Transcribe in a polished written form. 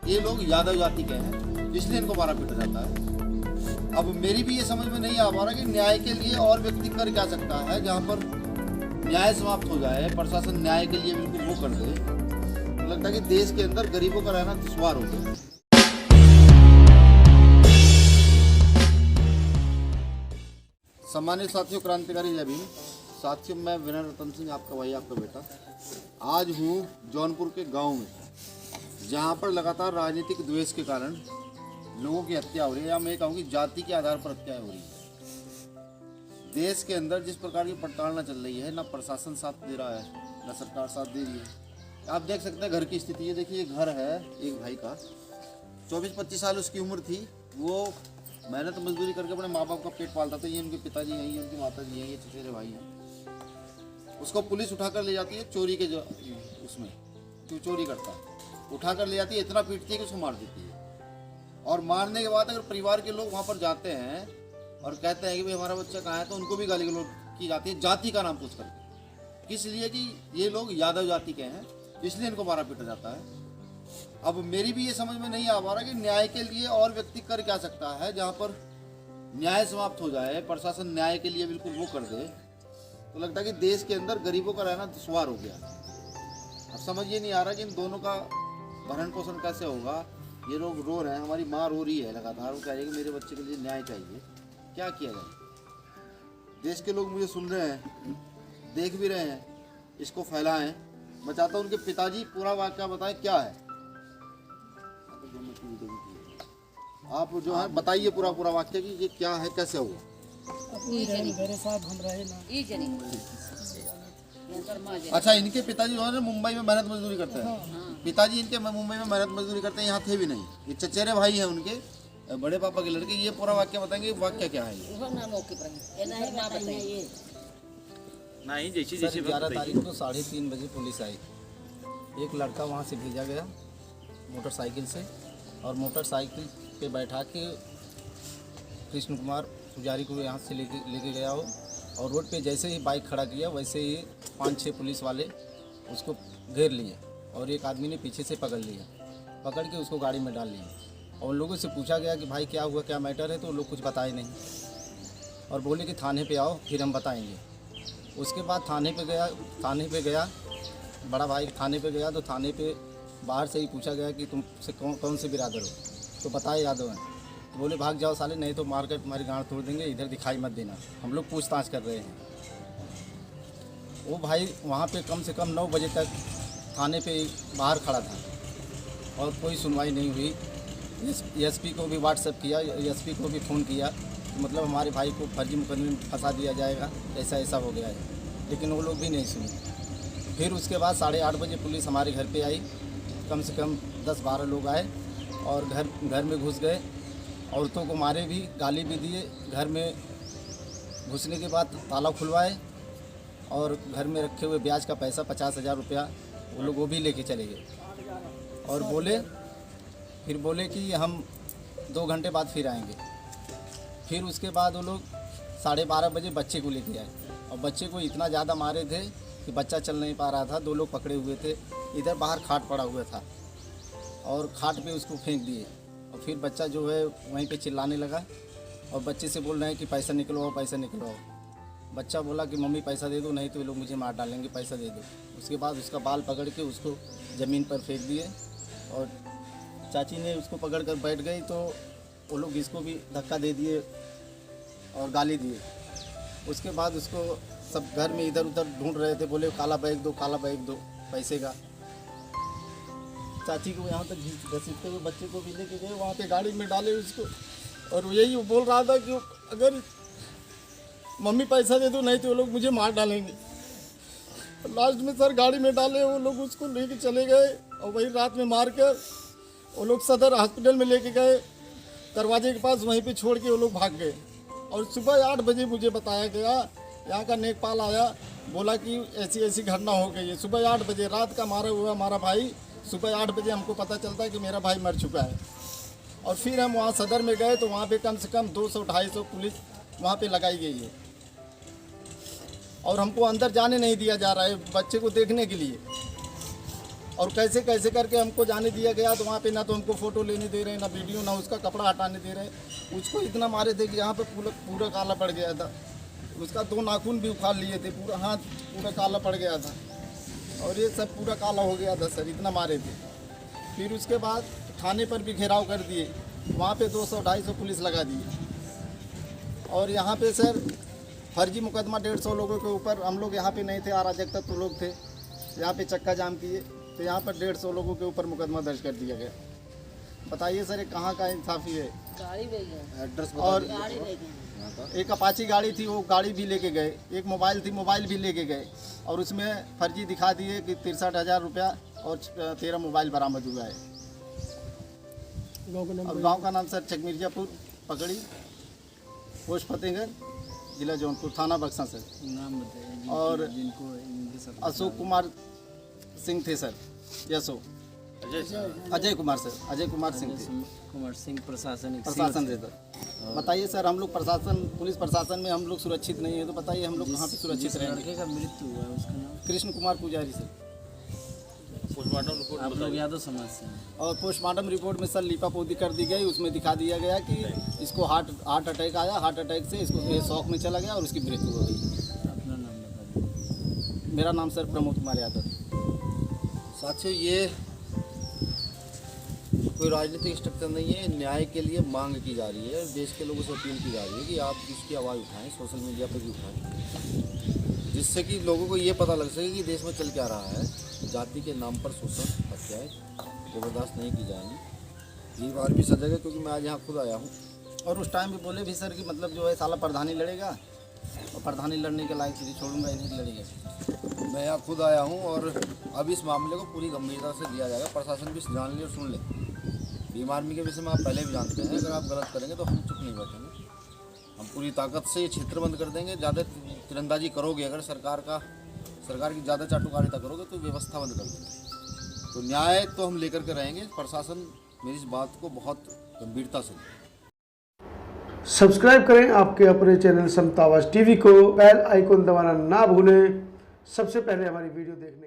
ये लोग यादव जाति के हैं, इसलिए इनको मारा पीटा जाता है। अब मेरी भी ये समझ में नहीं आ पा रहा कि न्याय के लिए और व्यक्ति कर क्या सकता है, जहाँ पर न्याय समाप्त हो जाए, प्रशासन न्याय के लिए बिल्कुल वो कर दे। तो लगता है कि देश के अंदर गरीबों का रहना दुश्वार हो गया। सम्मानित साथियों, क्रांतिकारी जय भीम। साथियों, मैं विनय रतन सिंह, आपका भाई, आपका बेटा। आज हूँ जौनपुर के गांव में, जहाँ पर लगातार राजनीतिक द्वेष के कारण लोगों की हत्या हो रही है, या मैं कहूँ कि जाति के आधार पर हत्याएं हो रही है। देश के अंदर जिस प्रकार की प्रताड़ना चल रही है, ना प्रशासन साथ दे रहा है, ना सरकार साथ दे रही है। आप देख सकते हैं घर की स्थिति। ये देखिए, घर है एक भाई का, 24-25 साल उसकी उम्र थी। वो मेहनत मजदूरी करके अपने माँ बाप का पेट पालता था। ये उनके पिताजी हैं, ये उनकी माता जी हैं, ये चचेरे भाई हैं। उसको पुलिस उठाकर ले जाती है चोरी के उसमें, क्यों चोरी करता है, उठाकर ले जाती है, इतना पीटती है कि उसको मार देती है। और मारने के बाद अगर परिवार के लोग वहाँ पर जाते हैं और कहते हैं कि भाई हमारा बच्चा कहाँ है, तो उनको भी गाली गलौज की जाती है जाति का नाम पूछ करके। किस लिए कि ये लोग यादव जाति के हैं, इसलिए इनको मारा पीटा जाता है। अब मेरी भी ये समझ में नहीं आ पा रहा कि न्याय के लिए और व्यक्ति कर क्या सकता है, जहाँ पर न्याय समाप्त हो जाए, प्रशासन न्याय के लिए बिल्कुल वो कर दे। तो लगता है कि देश के अंदर गरीबों का रहना दुश्वार हो गया। अब समझ ये नहीं आ रहा कि इन दोनों का भरण पोषण कैसे होगा। ये लोग रो रहे हैं, हमारी माँ रो रही है लगातार, वो कह रही है कि मेरे बच्चे के लिए न्याय चाहिए। क्या किया जाए? देश के लोग मुझे सुन रहे हैं, देख भी रहे हैं, इसको फैलाएं। मैं चाहता हूँ उनके पिताजी पूरा वाक़या बताएं क्या है। आप जो है बताइए पूरा वाक़या कि ये क्या है, कैसे हुआ। मेरे साथ हम रहे ना। अच्छा, इनके पिताजी जो है ना मुंबई में मेहनत मजदूरी करते हैं। पिताजी इनके मुंबई में मेहनत मजदूरी करते हैं, यहाँ थे भी नहीं। ये चचेरे भाई हैं उनके, बड़े पापा के लड़के। ये पूरा वाक़या बताएंगे, वाक़या क्या है नहीं। जैसी 11 तारीख को 3:30 बजे पुलिस आई। एक लड़का वहाँ से भेजा गया मोटरसाइकिल से, और मोटरसाइकिल पे बैठा के कृष्ण कुमार पुजारी को यहाँ से लेके गया हो। और रोड पे जैसे ही बाइक खड़ा किया, वैसे ही 5-6 पुलिस वाले उसको घेर लिए, और एक आदमी ने पीछे से पकड़ लिया, पकड़ के उसको गाड़ी में डाल लिया। और उन लोगों से पूछा गया कि भाई क्या हुआ, क्या मैटर है, तो लोग कुछ बताए नहीं, और बोले कि थाने पे आओ फिर हम बताएंगे। उसके बाद थाने पे गया बड़ा भाई थाने पे गया, तो थाने पे बाहर से ही पूछा गया कि तुमसे कौन से बिरादर हो, तो बताए यादव हैं। तो बोले भाग जाओ साले, नहीं तो मार कर तुम्हारी गांड तोड़ देंगे, इधर दिखाई मत देना, हम लोग पूछताछ कर रहे हैं। वो भाई वहाँ पे कम से कम 9 बजे तक थाने पे बाहर खड़ा था, और कोई सुनवाई नहीं हुई। एसपी को भी व्हाट्सएप किया, एसपी को भी फ़ोन किया, तो मतलब हमारे भाई को फर्जी मुकदमे में फंसा दिया जाएगा, ऐसा हो गया है, लेकिन वो लोग भी नहीं सुने। फिर उसके बाद 8:30 बजे पुलिस हमारे घर पे आई। कम से कम 10-12 लोग आए और घर में घुस गए, औरतों को मारे भी, गाली भी दिए। घर में घुसने के बाद ताला खुलवाए, और घर में रखे हुए ब्याज का पैसा 50,000 रुपया वो भी लेके चले गए। और फिर बोले कि हम 2 घंटे बाद फिर आएंगे। फिर उसके बाद वो लोग 12:30 बजे बच्चे को लेके आए, और बच्चे को इतना ज़्यादा मारे थे कि बच्चा चल नहीं पा रहा था। 2 लोग पकड़े हुए थे, इधर बाहर खाट पड़ा हुआ था, और खाट पे उसको फेंक दिए। और फिर बच्चा जो है वहीं पे चिल्लाने लगा, और बच्चे से बोल रहे हैं कि पैसा निकलवाओ, पैसा निकलवाओ। बच्चा बोला कि मम्मी पैसा दे दो, नहीं तो ये लोग मुझे मार डालेंगे, पैसा दे दो। उसके बाद उसका बाल पकड़ के उसको ज़मीन पर फेंक दिए, और चाची ने उसको पकड़ कर बैठ गई, तो वो लोग इसको भी धक्का दे दिए और गाली दिए। उसके बाद उसको सब घर में इधर उधर ढूंढ रहे थे, बोले काला बैग दो पैसे का। चाची को यहाँ तक घसीटते हुए बच्चे को भी लेके गए, वहाँ पे गाड़ी में डाले उसको, और यही बोल रहा था कि अगर मम्मी पैसा दे दो, नहीं तो वो लोग मुझे मार डालेंगे। लास्ट में सर गाड़ी में डाले, वो लोग उसको लेके चले गए, और वही रात में मार कर वो लोग सदर हॉस्पिटल में लेके गए, दरवाजे के पास वहीं पे छोड़ के वो लोग भाग गए। और सुबह 8 बजे मुझे बताया गया, यहाँ का नेकपाल आया, बोला कि ऐसी घटना हो गई है। सुबह 8 बजे रात का मारा हुआ हमारा भाई, सुबह 8 बजे हमको पता चलता है कि मेरा भाई मर चुका है। और फिर हम वहाँ सदर में गए, तो वहाँ पे कम से कम 200-250 पुलिस वहाँ पे लगाई गई है, और हमको अंदर जाने नहीं दिया जा रहा है बच्चे को देखने के लिए। और कैसे कैसे करके हमको जाने दिया गया। तो वहाँ पे ना तो हमको फ़ोटो लेने दे रहे, ना वीडियो, ना उसका कपड़ा हटाने दे रहे। उसको इतना मारे थे कि यहाँ पे पूरा काला पड़ गया था। उसका 2 नाखून भी उखाड़ लिए थे, पूरा हाथ पूरा काला पड़ गया था और ये सब पूरा काला हो गया था सर, इतना मारे थे। फिर उसके बाद थाने पर भी घेराव कर दिए, वहाँ पे 200-250 पुलिस लगा दी। और यहाँ पे सर फर्जी मुकदमा 150 लोगों के ऊपर, हम लोग यहाँ पे नहीं थे, अराजक तत्व तो लोग थे, यहाँ पे चक्का जाम किए, तो यहाँ पर 150 लोगों के ऊपर मुकदमा दर्ज कर दिया गया। बताइए सर, ये कहाँ का इंसाफी है? एड्रेस और एक अपाची गाड़ी थी, वो गाड़ी भी लेके गए, एक मोबाइल थी, मोबाइल भी लेके गए और उसमें फर्जी दिखा दिए कि 63,000 रुपया और 13 मोबाइल बरामद हुआ है। और गांव का नाम सर चकमिर्जापुर पकड़ी, पोस्ट फतेहगंज, जिला जौनपुर, थाना बक्सा सर। नाम बताइए। और जिनको अशोक कुमार सिंह थे सर, यशो अजय कुमार सर, अजय कुमार सिंह थे। कुमार सिंह प्रशासन से सर। बताइए सर, हम लोग प्रशासन, पुलिस प्रशासन में हम लोग सुरक्षित नहीं है, तो बताइए हम लोग कहाँ पे सुरक्षित रहेंगे? लड़के का मृत्यु हुआ है, उसका नाम कृष्ण कुमार पुजारी सर। पोस्टमार्टम रिपोर्ट आप लोग यादव समाज से हैं। और पोस्टमार्टम रिपोर्ट में सर लिपापोती कर दी गई, उसमें दिखा दिया गया कि इसको हार्ट अटैक आया, हार्ट अटैक से इसको शौक में चला गया और उसकी मृत्यु हो गई। अपना नाम बता दीजिए। मेरा नाम सर प्रमोद कुमार यादव। साथियों, ये कोई राजनीतिक स्ट्रक्चर नहीं है, न्याय के लिए मांग की जा रही है। देश के लोगों से अपील की जा रही है कि आप इसकी आवाज़ उठाएं, सोशल मीडिया पर भी उठाएं, जिससे कि लोगों को ये पता लग सके कि देश में चल क्या रहा है। जाति के नाम पर शोषण, हत्याएं ज़बरदस्त नहीं की जाएंगी। ये बार भी सजेगा, क्योंकि मैं आज यहाँ खुद आया हूँ। और उस टाइम भी बोले भी सर कि मतलब जो है साला प्रधानी लड़ेगा और प्रधानी लड़ने के लायक फिर छोड़ूंगा ही नहीं, लड़ेगा। मैं यहाँ खुद आया हूँ और अब इस मामले को पूरी गंभीरता से लिया जाएगा। प्रशासन भी जान ले और सुन ले। भीम आर्मी के विषय में आप पहले भी जानते हैं, अगर आप गलत करेंगे तो हम चुप नहीं बैठेंगे। हम पूरी ताकत से ये क्षेत्र बंद कर देंगे। ज़्यादा तीरंदाजी करोगे, अगर सरकार की ज़्यादा चाटुकारिता करोगे तो व्यवस्था बंद कर देंगे। तो न्याय तो हम लेकर के रहेंगे। प्रशासन मेरी इस बात को बहुत गंभीरता से सब्सक्राइब करें आपके अपने चैनल समता आवाज़ टीवी को, बेल आइकन दबाना ना भूलें सबसे पहले हमारी वीडियो देखने